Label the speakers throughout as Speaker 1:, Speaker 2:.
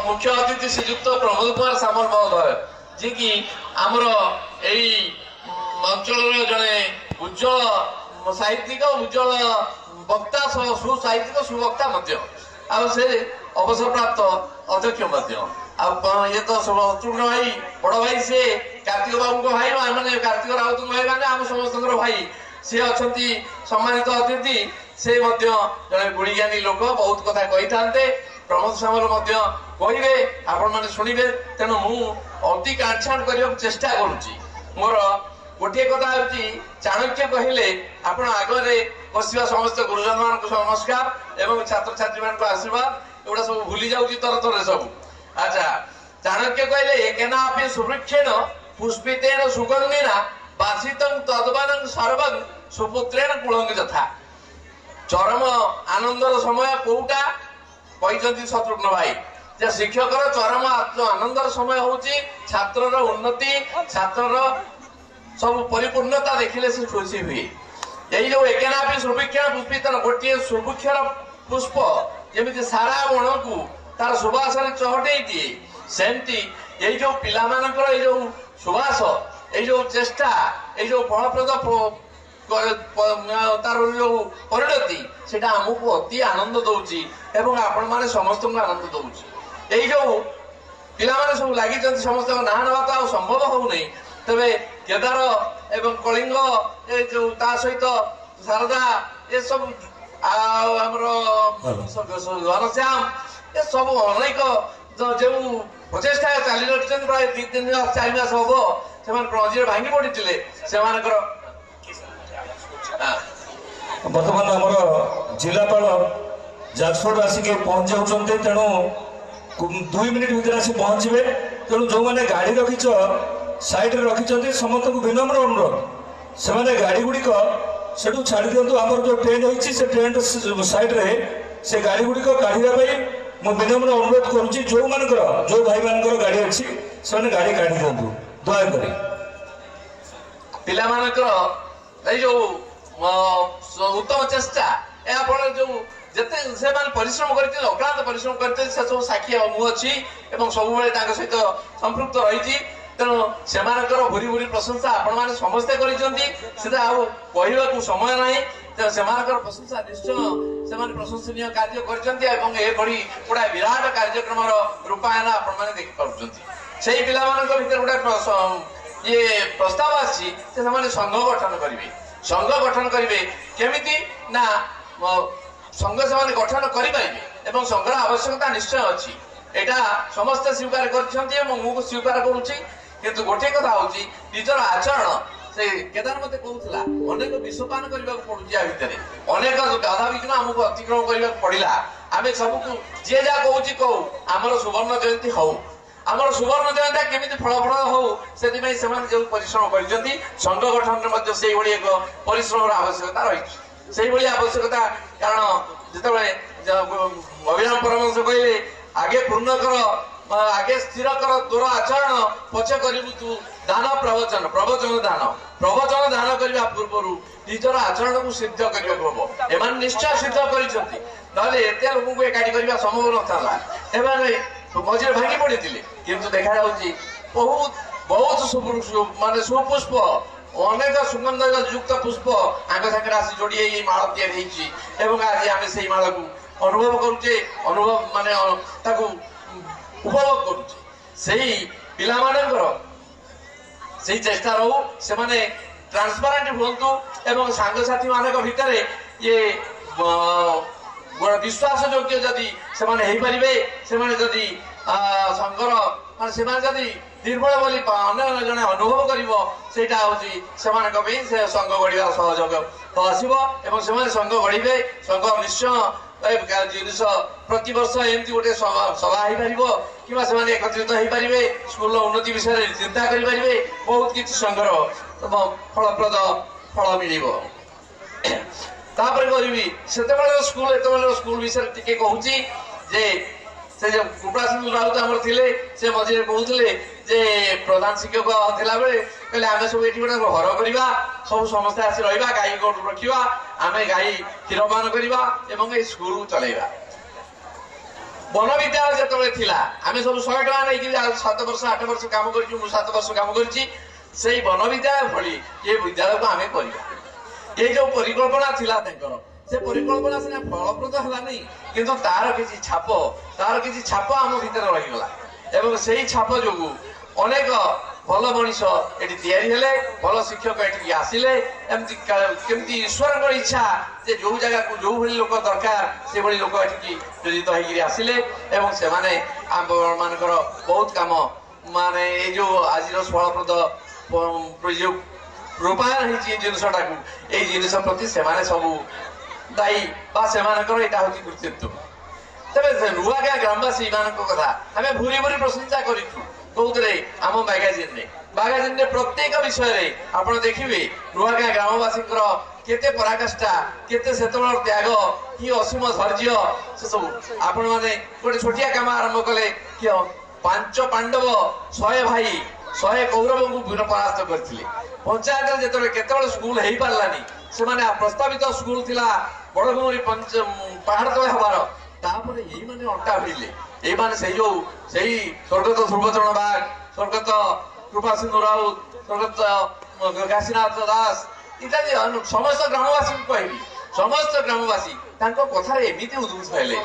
Speaker 1: मुख्य अतिथि श्रीयुक्त प्रमोद कुमार सामल महोदय जी की आमर यही अंचल जड़े उज्जवल साहित्यिक उज्जवल वक्ता सुसाहित्यिक सुवक्ता से अवसर प्राप्त अध्यक्ष ये तो शत्रुघ्न भाई बड़ भाई से कार्तिक बाबू भाई मैंने कार्तिक राउत भाई मैंने आम समस्त भाई सी अच्छा सम्मानित अतिथि से जड़े गुणीज्ञानी लोक बहुत कथा कही था प्रमोद सामल कहे आपण मैंने शुणे तेणु मुझे काटछाट करने चेष्टा करुच्ची मोर गोटे कथा हूँ चाणक्य कहले आपण आगे बसवा समस्त गुरुजन मान नमस्कार एवं छात्र छात्री मान आशीर्वाद एगुड़ा सब भूली जाऊँगी तर तर सब अच्छा चाणक्य कहले केना अपि सुवृक्षेण पुष्पितेन सुगंधिना बासितं तद्वनं सर्वं सुपुत्रेण कुलंग यथा चरम आनंदर समय कोउटा कहते शत्रुघ्न भाई जे शिक्षकर चरम आनंदर समय होची छात्रर उन्नति छात्रर सब परिपूर्णता देखिले से खुशी हुई यही जो एकेनापि सुवृक्षेण पुष्पितेन गोटे सुवृक्षर पुष्प जमी सारा बण को तार सुबासन चहटे दिए सेमती यही जो पिला मानकर जो सुबास ये जो चेष्टा ये जो फलप्रद तार जो परिणति से आमको अति आनंद दौची एवं आपण मैंने समस्त आनंद दौची यही जो पिला माने सब लगी समस्त ना ना तो संभव हो नहीं तबे केदार एवं कलिंग ये जो ता सहित शारदा ये सब आमर घनश्याम ये सब अनेक जो प्रचेषा चली रखी प्राय 2-3 मास 4 मास हम से मझे भांगी पड़ी से
Speaker 2: बर्तमान आमर जिलापाल जाजपुर आसिक पहुंच जाऊँच तेणु 2 मिनिट भितर आसी पहुँचे तेणु जो मैंने गाड़ी रखीच साइड रखी समस्त को विनम्र अनुरोध से गाड़ी गुड़िक से छाड़ दिंतु आमर जो ट्रेन होती से ट्रेन साइड रे से गाड़ी गुड़िक काढ़ापी मु विनम्र अनुरोध करुच्ची जो मानकर जो भाई मानकर गाड़ी अच्छी से गाड़ी काढ़ी दिंतु दयाकोरी
Speaker 1: पिला मानकर जो उत्तम चेष्टा या फल जो जिते से परिश्रम करते अक्लांत परिश्रम करते से सब साक्षी मु अच्छी सब सहित संपृक्त रही तेणु से भूरी भूरी प्रशंसा आपण मैंने समस्ते कर समय ना से प्रशंसा निश्चय से प्रशंसनीय कार्य कर गोटे विराट कार्यक्रम रूपायन आपण मैंने देखिपुं से पिला भर गोटे ये प्रस्ताव आसी संघ गठन करेंगे संघ गठन करेंगे केमिति ना संघ से गठन करेंगे संघर आवश्यकता निश्चय अच्छी यहाँ समस्ते स्वीकार कर स्वीकार करुच्ची किंतु गोटे कथा हूँ निजर आचरण से केदार मत कहूला अनेक विषपान करने पड़ूँ या भितर अनेक बाधा विघ्न आमको अतिक्रमण करने पड़ा आम सबको जी जहाँ कहूँ कहू आमर सुवर्ण जयंती हो आमर सुवर्ण जयंती केमी फलप्रद हो से जो परिश्रम कर संघ गठन से एक परिश्रम आवश्यकता रही से आवश्यकता कारण जिते अभिराम परमहंस कहले आगे पूर्ण कर आगे स्थिर कर तोर आचरण पछे करू तू दान प्रवचन प्रवचन दान करने पूर्व निजर आचरण को सिद्ध करने हम एम निश्चय सिद्ध कर लोक को एकाठी करने संभव न था मझे भांगी पड़ी किंतु देखा बहुत बहुत माने सुपुष्प अनेक सुगंध युक्त पुष्प आग सागर आसी जोड़ी माल या आज आम से माल को अनुभव करुचे अनुभव माने उपभोग करुचे से पिला से चेष्टा रहू से माने ट्रांसपारेंट हूँ एवं सांगसाथी मान भितर ये विश्वास योग्य जदि से जदि संघर से निर्बल बोली अन्य जड़े अनुभव कर संघ गढ़ा सहयोग आसो संघ गढ़े संघ निश्चय जिन प्रति वर्ष एमती गोटे सभा हो कि एकत्रित हो पारे स्कूल उन्नति विषय चिंता करें बहुत किसी संघर फलप्रद फल मिल करी से स्कूल विषय टी कहूँ जे से जो कृपा सिंह राउत आम थे मझे कहते जे प्रधान शिक्षक थिला बेले कहले आमे सब एठी गोटे घर करवा सब समस्ते आसी रहिबा गाई गोट रखिबा आमे गाई क्षीरपान करवा एवं ए स्कूल चलेबा बन विद्यालय जेतबेले थिला आमे सब 100 टका नै कि 7 वर्ष 8 वर्ष काम करछि मु 7 वर्ष काम करछि सेई बन विद्यालय भली ये विद्यालय को आमे करिया ये जो परिकल्पना थिला तंकर से परिकल्पना सिना फलप्रद हला नै किंतु तार किछि छाप आम भीतर रहि गला एवं सेई छाप जोगु अनेक भल मनीष एटी तैयारी हेले भल शिक्षक एटी आसिले एमती केमती ईश्वर इच्छा जे जो जगह को जो भली लोक दरकार से भली लोक एटी प्रेरित होइगिरी आसिले एवं से माने आम मानकर बहुत काम माने ए जो आज फलप्रद प्रयोग रूपायन होइछि जिनसटा को ए जिनस प्रति से माने सब दायी बा से मानकर एटा होछि कृतित्व तबे नुआगाँ ग्रामवासी मानक कथा आमे भूरी भूरी प्रशंसा करिछु कौतरे आम मैगजीन ने प्रत्येक विषय रे आपण देखिबे नुआगाँ ग्रामवासी केते पराकाष्ठा केते सेतबळ त्याग कि असीम धैर्य से सब आपण माने गोटे छोटिया काम आरंभ कले कि 5 पांडव 100 भाई 100 कौरव को वीर परास्त करथिले पंचायत जेतबे केतबळ स्कूल हेई पारलानी से माने प्रस्तावित स्कूल थिला बड़गुमरी पहाड़ तले हबार तापरे एई माने अंटा भिले एई माने सेई स्वर्गत ध्रुवचरण बाग स्वर्गत कृपा सिंह राउत स्वर्गत काशीनाथ दास इत्यादि समस्त ग्रामवासी कहबी समस्त ग्रामवासी तांको कथारे एमिति उद्भूत हेले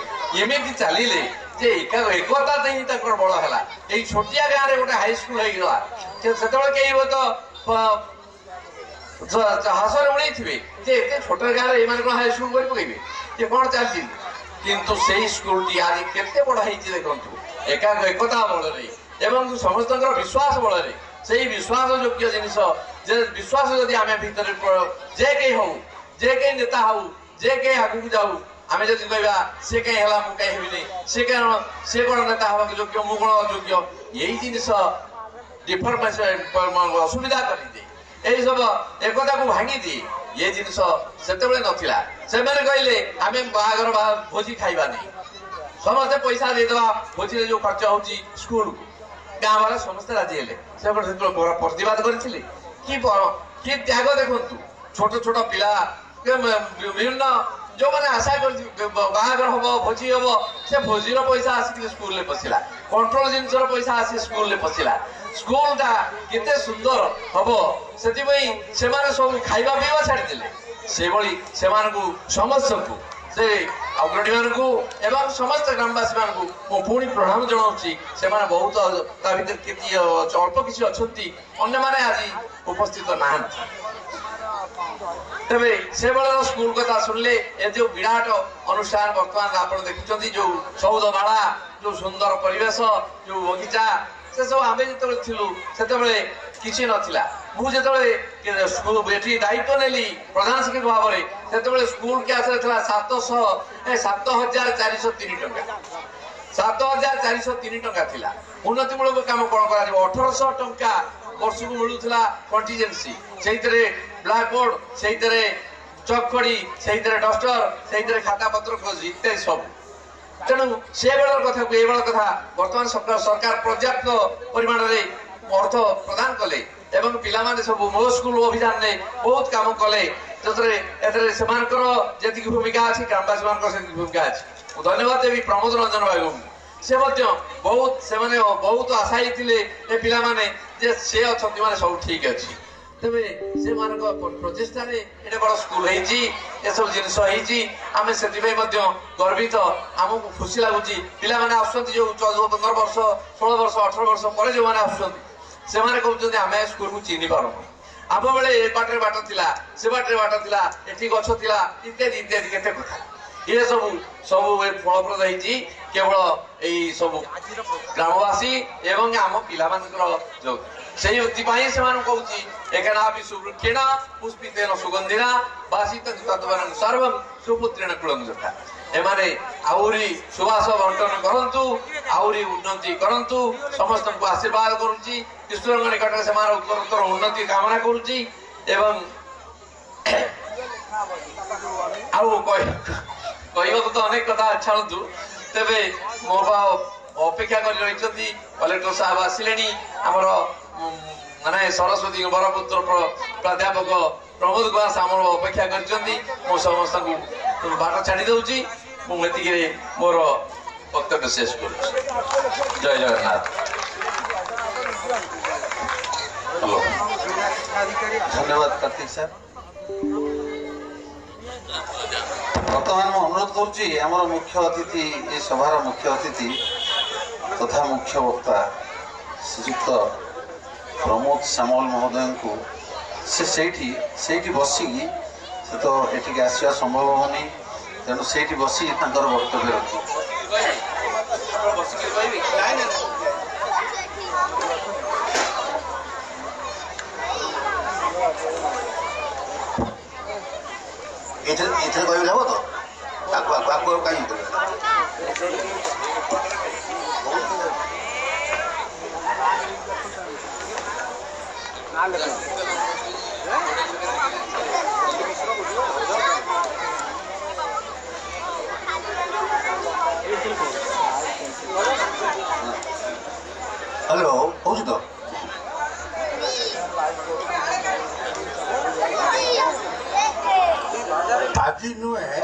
Speaker 1: एमिति चलिले जे एकता देही तांकर बळ हला एई छोटिया गाँ रे गोटे हाई स्कूल हेई गला सेतबेले केई हो तो हासरे उड़े थिबे जे एते छोट गाँ रे एमान को हाई स्कूल करि पकेबे ये कोन चालछि किंतु सेई स्कूल टी आज केते बड़ हेछि देखंतु एकता बळ रे एवं समस्तकर विश्वास बळ रे सेई विश्वास योग्य जिनिस जे विश्वास यदि आमे भीतर जे के हो जे के नेता हो जे के आगु जाऊ आमे जदि कहबा से के हला मु कहि हेबिनी से कोन नेता हवा योग्य मु कोन योग्य एई जिनिस डिफॉर्मेशन असुविधा करि दे एई सब एकता को भांगी दे ये जिनिस सेतेबेले नथिला से माने कहले आमे बागर भोजी खाइबा नै समस्त पैसा दे देबा भोजी रे जो खर्च होची स्कूल गाँ वाला समस्त राजी हेले से प्रतिवाद करथिले कि त्याग देखंतु छोट छोट पिला विभिन्न जो माने आशा कर बागर हम भोजी हम से भोजीर पैसा आसिक स्कूल ले पसिला कंट्रोल जिनसर पैसा आसी स्कूल ले पसिला स्कूल टा केते सुंदर हबो सेति पई से माने सब खाइबा पीवा छाडी देले से बळी से मानकु समस्त को से अग्रणी मानकु एवं समस्त ग्रामवासी मानकु मो पुणी प्रणाम जणाउछि से माने बहुत ता भीतर केति अल्प किछि अछंती अन्य माने आज उपस्थित नाहंती तबे से बळर स्कूल कथा सुनले ए जो विराट अनुष्ठान वर्तमान आपण देखिचंती जो सौदमाला जो सुंदर परिवेश जो बगीचा से सब आमे जेतबे थिलु सेतबे किछि नथिला मु जेतबे स्कूल बेटी दायित्व नेली प्रधान शिक्षक भाव रे सेतबे स्कूल के आसरे थिला 7403 टका 7403 टका थिला उन्नति मूलक काम कोन करा जे 1800 टका वर्ष को मिलुथिला कंटीजेंसी सेइतरे ब्लैक बोर्ड सेइतरे चकड़ी सेइतरे डस्टर सेइतरे खाता पत्र को इत्यादि सब तेणु से बेलर कथा को ए बेल कथा वर्तमान सरकार पर्याप्त परिमाण रे अर्थ प्रदान कले एवं पिला माने सब मो स्कूल अभियान ने बहुत काम कले जतरे एतरे समानकर जेति भूमिका अछि ग्रामवासी मानकर से भूमिका अछि धन्यवाद देवी प्रमोद रंजन भाई से मध्य बहुत से माने बहुत आशायी थिले ए पिला माने जे से अछंती माने सब ठीक अछि तबे से मानक प्रचेष्टा रे एटा बड़ स्कूल हेछि ए सब जिनिस हेछि आमे सेति भाई मध्य गर्वित हमकु खुशी लागुची पिला माने आछंती जो 14 15 वर्ष 16 वर्ष 18 वर्ष पर जो माने आछंती से माने कहउछंती आमे स्कूल को चिनि पारो आबो बेले ए बाटरे बाट थिला से बाटरे बाट थिला एठी गछ थिला इत्यादि इत्यादि केते कथा ये सब सब ए फलप्रद हेछि केवल एई सब ग्रामवासी एवं आम पिला मानकर जो सेही व्यक्ति पाई से मान कहउची एकनापि सुवृक्षेण पुष्पितेन सुगंधिना वासित तत्वरं सर्वं सुपुत्रेण कुलं जथा एमाने आउरी सुवास बंटन करंतु आउरी उन्नति करंतु समस्त को आशीर्वाद करूची ईश्वर निकट से मान उत्तर उन्नति कामना करूची एवं आउ कहबो तो अनेक कथा छाड़ू तेबे मो अपेक्षा कर रही कलेक्टर साहब आसिलेनी आमर माने सरस्वती बरपुत्र प्राध्यापक प्रमोद कुमार सामल अपेक्षा कर समस्त बाट छाड़ी दूची मुझे मोर বক্তব্য শেষ করছি। জয় জগন্নাথ। হ্যালো,
Speaker 3: ধন্যবাদ কার্তিক স্যার। ବର୍ତ୍ତମାନ ମୁଁ ଅନୁରୋଧ କରୁଛି ଆମର ମୁଖ୍ୟ ଅତିଥି, ଏ ସଭାର ମୁଖ୍ୟ ଅତିଥି ତଥା ମୁଖ୍ୟ ବକ୍ତା ଶ୍ରୀଯୁକ୍ତ ପ୍ରମୋଦ ସାମଲ ମହୋଦୟଙ୍କୁ ସେ ସେଇଠି ବସିକି, ସେ ତ ଏଠିକି ଆସିବା ସମ୍ଭବ ହେଉନି, ତେଣୁ ସେଇଠି ବସି ତାଙ୍କର ବକ୍ତବ୍ୟ ରଖିବେ। ଏଥିରେ କହିଲେ ହେବ ତ? ଆକୁ କାହିଁକି ହ୍ୟାଲୋ କହୁଛୁ ତ? ଆଜି ନୁହେଁ